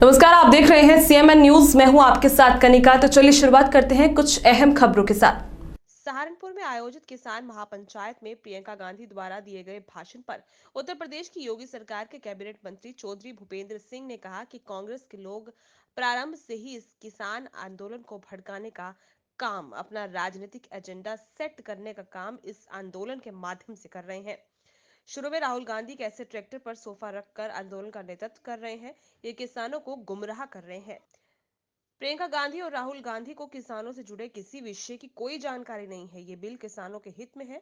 नमस्कार, आप देख रहे हैं सीएमएन न्यूज। मैं हूं आपके साथ कनिका। तो चलिए शुरुआत करते हैं कुछ अहम खबरों के साथ। सहारनपुर में आयोजित किसान महापंचायत में प्रियंका गांधी द्वारा दिए गए भाषण पर उत्तर प्रदेश की योगी सरकार के कैबिनेट मंत्री चौधरी भूपेंद्र सिंह ने कहा कि कांग्रेस के लोग प्रारंभ से ही इस किसान आंदोलन को भड़काने का काम, अपना राजनीतिक एजेंडा सेट करने का काम इस आंदोलन के माध्यम से कर रहे हैं। शुरू में राहुल गांधी कैसे ट्रैक्टर पर सोफा रखकर आंदोलन का नेतृत्व कर रहे हैं, ये किसानों को गुमराह कर रहे हैं। प्रियंका गांधी और राहुल गांधी को किसानों से जुड़े किसी विषय की कोई जानकारी नहीं है। ये बिल किसानों के हित में है।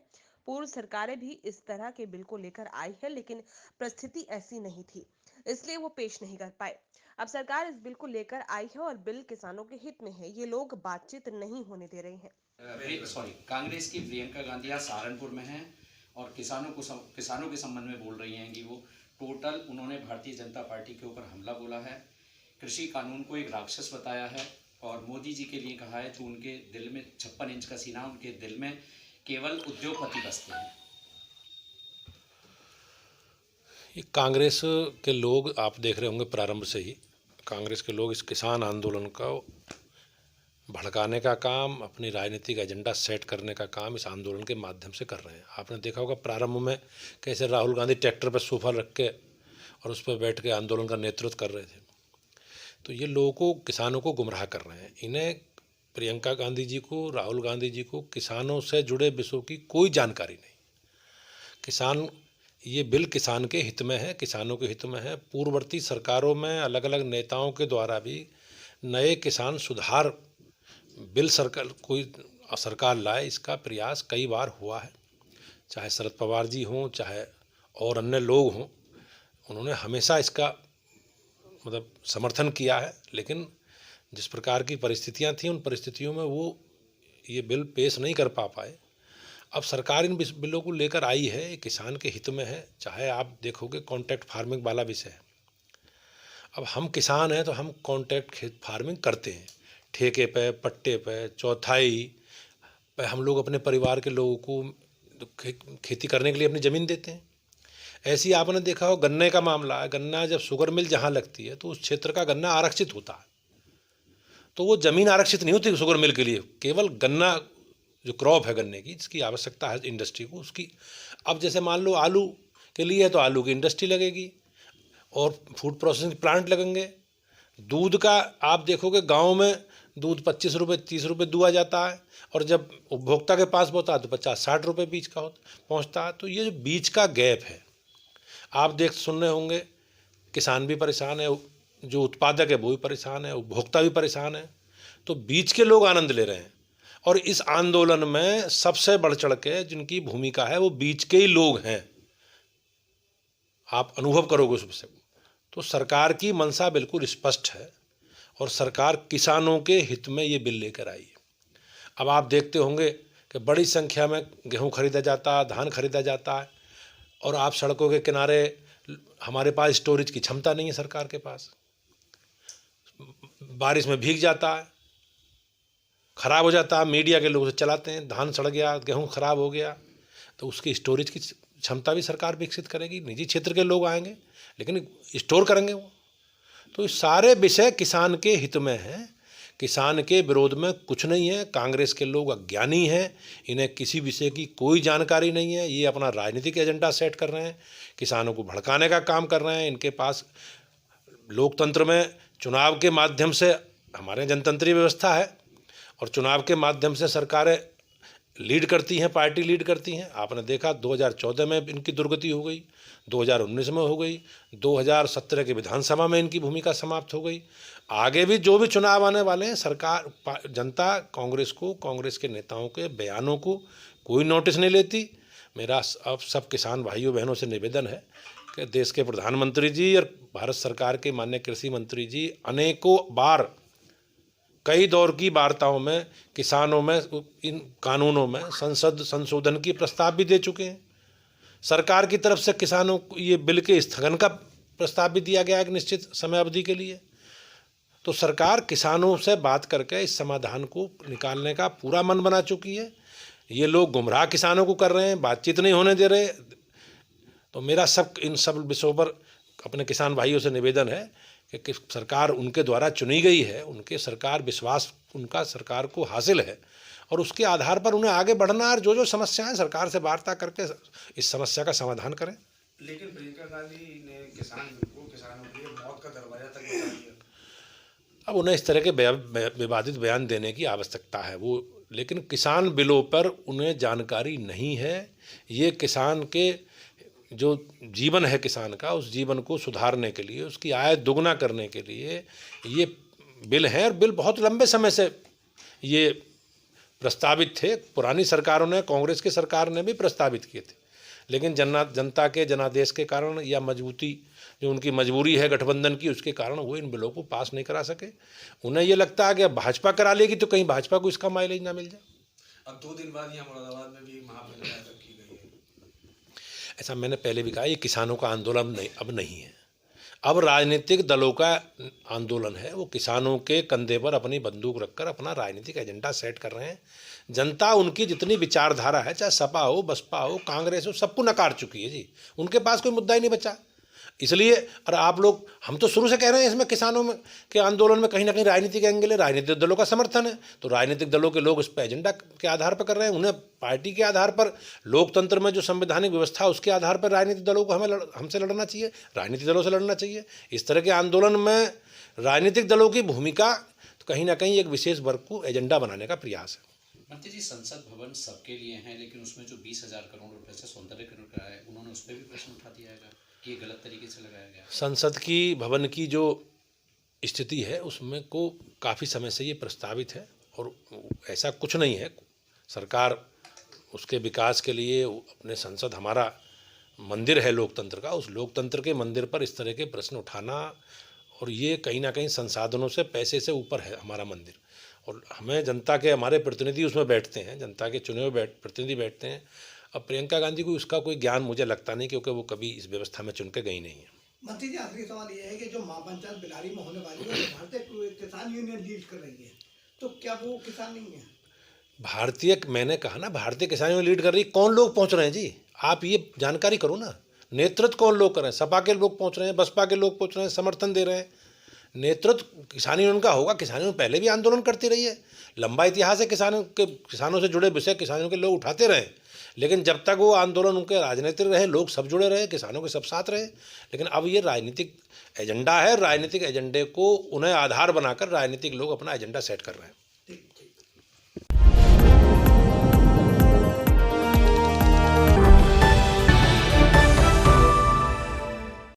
पूर्व सरकारें भी इस तरह के बिल को लेकर आई है, लेकिन परिस्थिति ऐसी नहीं थी, इसलिए वो पेश नहीं कर पाए। अब सरकार इस बिल को लेकर आई है और बिल किसानों के हित में है। ये लोग बातचीत नहीं होने दे रहे हैं। कांग्रेस की प्रियंका गांधी आज सहारनपुर में हैं और किसानों के संबंध में बोल रही हैं कि वो टोटल उन्होंने भारतीय जनता पार्टी के ऊपर हमला बोला है, कृषि कानून को एक राक्षस बताया है और मोदी जी के लिए कहा है कि उनके दिल में 56 इंच का सीना, उनके दिल में केवल उद्योगपति बसते हैं। ये कांग्रेस के लोग, आप देख रहे होंगे प्रारंभ से ही कांग्रेस के लोग इस किसान आंदोलन को भड़काने का काम, अपनी राजनीतिक एजेंडा सेट करने का काम इस आंदोलन के माध्यम से कर रहे हैं। आपने देखा होगा प्रारंभ में कैसे राहुल गांधी ट्रैक्टर पर सोफा रख के और उस पर बैठ के आंदोलन का नेतृत्व कर रहे थे। तो ये लोगों को, किसानों को गुमराह कर रहे हैं। इन्हें, प्रियंका गांधी जी को, राहुल गांधी जी को किसानों से जुड़े विषयों की कोई जानकारी नहीं। किसान, ये बिल किसान के हित में है, किसानों के हित में है। पूर्ववर्ती सरकारों में अलग अलग नेताओं के द्वारा भी नए किसान सुधार बिल सरकार लाए, इसका प्रयास कई बार हुआ है। चाहे शरद पवार जी हों, चाहे और अन्य लोग हों, उन्होंने हमेशा इसका समर्थन किया है। लेकिन जिस प्रकार की परिस्थितियां थीं, उन परिस्थितियों में वो ये बिल पेश नहीं कर पाए। अब सरकार इन बिलों को लेकर आई है, किसान के हित में है। चाहे आप देखोगे कॉन्ट्रैक्ट फार्मिंग वाला विषय है। अब हम किसान हैं तो हम कॉन्ट्रैक्ट फार्मिंग करते हैं, ठेके पे, पट्टे पे, चौथाई पे हम लोग अपने परिवार के लोगों को खेती करने के लिए अपनी ज़मीन देते हैं। ऐसी आपने देखा हो गन्ने का मामला है। गन्ना जब शुगर मिल जहाँ लगती है तो उस क्षेत्र का गन्ना आरक्षित होता है। तो वो ज़मीन आरक्षित नहीं होती शुगर मिल के लिए, केवल गन्ना जो क्रॉप है गन्ने की, जिसकी आवश्यकता है इंडस्ट्री को, उसकी। अब जैसे मान लो आलू के लिए है तो आलू की इंडस्ट्री लगेगी और फूड प्रोसेसिंग प्लांट लगेंगे। दूध का आप देखोगे गाँव में दूध 25 रुपये 30 रुपये दुआ जाता है और जब उपभोक्ता के पास पहुँचता है तो 50-60 रुपये बीज का पहुँचता है। तो ये जो बीज का गैप है, आप सुन रहे होंगे, किसान भी परेशान है, जो उत्पादक है वो भी परेशान है, उपभोक्ता भी परेशान है। तो बीच के लोग आनंद ले रहे हैं और इस आंदोलन में सबसे बढ़ चढ़ के जिनकी भूमिका है वो बीच के ही लोग हैं। आप अनुभव करोगे उस विषय को। तो सरकार की मंशा बिल्कुल स्पष्ट है और सरकार किसानों के हित में ये बिल लेकर आई है। अब आप देखते होंगे कि बड़ी संख्या में गेहूँ खरीदा जाता है, धान खरीदा जाता है और आप सड़कों के किनारे, हमारे पास स्टोरेज की क्षमता नहीं है सरकार के पास। बारिश में भीग जाता है, खराब हो जाता है, मीडिया के लोग उसे चलाते हैं। धान सड़ गया, गेहूं खराब हो गया, तो उसकी स्टोरेज की क्षमता भी सरकार विकसित करेगी। निजी क्षेत्र के लोग आएंगे लेकिन स्टोर करेंगे वो। तो ये सारे विषय किसान के हित में हैं, किसान के विरोध में कुछ नहीं है। कांग्रेस के लोग अज्ञानी हैं, इन्हें किसी विषय की कोई जानकारी नहीं है। ये अपना राजनीतिक एजेंडा सेट कर रहे हैं, किसानों को भड़काने का काम कर रहे हैं। इनके पास लोकतंत्र में चुनाव के माध्यम से, हमारे जनतंत्रीय व्यवस्था है और चुनाव के माध्यम से सरकारें लीड करती हैं, पार्टी लीड करती हैं। आपने देखा 2014 में इनकी दुर्गति हो गई, 2019 में हो गई, 2017 के विधानसभा में इनकी भूमिका समाप्त हो गई। आगे भी जो भी चुनाव आने वाले हैं, सरकार, जनता कांग्रेस को, कांग्रेस के नेताओं के बयानों को कोई नोटिस नहीं लेती। मेरा अब सब किसान भाइयों बहनों से निवेदन है कि देश के प्रधानमंत्री जी और भारत सरकार के माननीय कृषि मंत्री जी अनेकों बार, कई दौर की वार्ताओं में किसानों में, इन कानूनों में संशोधन की प्रस्ताव भी दे चुके हैं। सरकार की तरफ से किसानों को ये बिल के स्थगन का प्रस्ताव भी दिया गया है एक निश्चित समय अवधि के लिए। तो सरकार किसानों से बात करके इस समाधान को निकालने का पूरा मन बना चुकी है। ये लोग गुमराह किसानों को कर रहे हैं, बातचीत नहीं होने दे रहे। तो मेरा इन सब विषयों पर अपने किसान भाइयों से निवेदन है कि सरकार उनके द्वारा चुनी गई है, उनके सरकार विश्वास उनका सरकार को हासिल है और उसके आधार पर उन्हें आगे बढ़ना और जो जो समस्याएं सरकार से वार्ता करके इस समस्या का समाधान करें। लेकिन प्रियंका गांधी ने किसानों के लिए मौत का दरवाजा तक बता दिया। अब उन्हें इस तरह के विवादित बयान देने की आवश्यकता है वो, लेकिन किसान बिलों पर उन्हें जानकारी नहीं है। ये किसान के जो जीवन है किसान का, उस जीवन को सुधारने के लिए, उसकी आय दुगना करने के लिए ये बिल हैं और बिल बहुत लंबे समय से ये प्रस्तावित थे। पुरानी सरकारों ने, कांग्रेस की सरकार ने भी प्रस्तावित किए थे, लेकिन जनता के जनादेश के कारण या मजबूती जो उनकी मजबूरी है गठबंधन की, उसके कारण वो इन बिलों को पास नहीं करा सके। उन्हें ये लगता है कि अब भाजपा करा लेगी तो कहीं भाजपा को इसका माइलेज ना मिल जाए। अब 2 दिन बाद यहाँ मुरादाबाद में भी महापंचायत की गई है। ऐसा मैंने पहले भी कहा, ये किसानों का आंदोलन अब नहीं है, अब राजनीतिक दलों का आंदोलन है। वो किसानों के कंधे पर अपनी बंदूक रखकर अपना राजनीतिक एजेंडा सेट कर रहे हैं। जनता उनकी जितनी विचारधारा है, चाहे सपा हो, बसपा हो, कांग्रेस हो, सबको नकार चुकी है जी। उनके पास कोई मुद्दा ही नहीं बचा। इसलिए और आप लोग, हम तो शुरू से कह रहे हैं इसमें किसानों में के आंदोलन में कहीं ना कहीं राजनीतिक एंगल है, राजनीतिक दलों का समर्थन है। तो राजनीतिक दलों के लोग इस पर एजेंडा के आधार पर कर रहे हैं। उन्हें पार्टी के आधार पर, लोकतंत्र में जो संवैधानिक व्यवस्था है उसके आधार पर राजनीतिक दलों को हमसे लड़ना चाहिए, राजनीतिक दलों से लड़ना चाहिए। इस तरह के आंदोलन में राजनीतिक दलों की भूमिका तो कहीं ना कहीं एक विशेष वर्ग को एजेंडा बनाने का प्रयास है। मंत्री जी, संसद भवन सबके लिए है, लेकिन उसमें जो 20,000 करोड़ रुपए से सौंदर्यीकरण कराया है, उन्होंने उस पर भी प्रश्न उठा दिया है कि ये गलत तरीके से लगाया गया। संसद की भवन की जो स्थिति है उसमें को काफ़ी समय से ये प्रस्तावित है और ऐसा कुछ नहीं है। सरकार उसके विकास के लिए अपने संसद, हमारा मंदिर है लोकतंत्र का, उस लोकतंत्र के मंदिर पर इस तरह के प्रश्न उठाना, और ये कहीं ना कहीं संसाधनों से, पैसे से ऊपर है हमारा मंदिर। और हमें जनता के, हमारे प्रतिनिधि उसमें बैठते हैं, जनता के चुने हुए प्रतिनिधि बैठते हैं। अब प्रियंका गांधी को उसका कोई ज्ञान मुझे लगता नहीं, क्योंकि वो कभी इस व्यवस्था में चुन के गई नहीं है। मंत्री जी, आखिरी सवाल ये है कि जो महापंचायत बिलारी में होने वाली है, भारतीय किसान यूनियन लीड कर रही है, तो क्या वो किसान नहीं है? मैंने कहा ना, भारतीय किसान यूनियन लीड कर रही। कौन लोग पहुंच रहे हैं जी, आप ये जानकारी करो ना। नेतृत्व कौन लोग कर रहे हैं? सपा के लोग पहुंच रहे हैं, बसपा के लोग पहुंच रहे हैं, समर्थन दे रहे हैं। नेतृत्व किसान यूनियन का होगा। किसान यूनियन पहले भी आंदोलन करती रही है, लंबा इतिहास है किसानों से जुड़े विषय किसानों के लोग उठाते रहे। लेकिन जब तक वो आंदोलन उनके राजनीतिक रहे, लोग सब जुड़े रहे, किसानों के सब साथ रहे। लेकिन अब ये राजनीतिक एजेंडा है, राजनीतिक एजेंडे को उन्हें आधार बनाकर राजनीतिक लोग अपना एजेंडा सेट कर रहे हैं।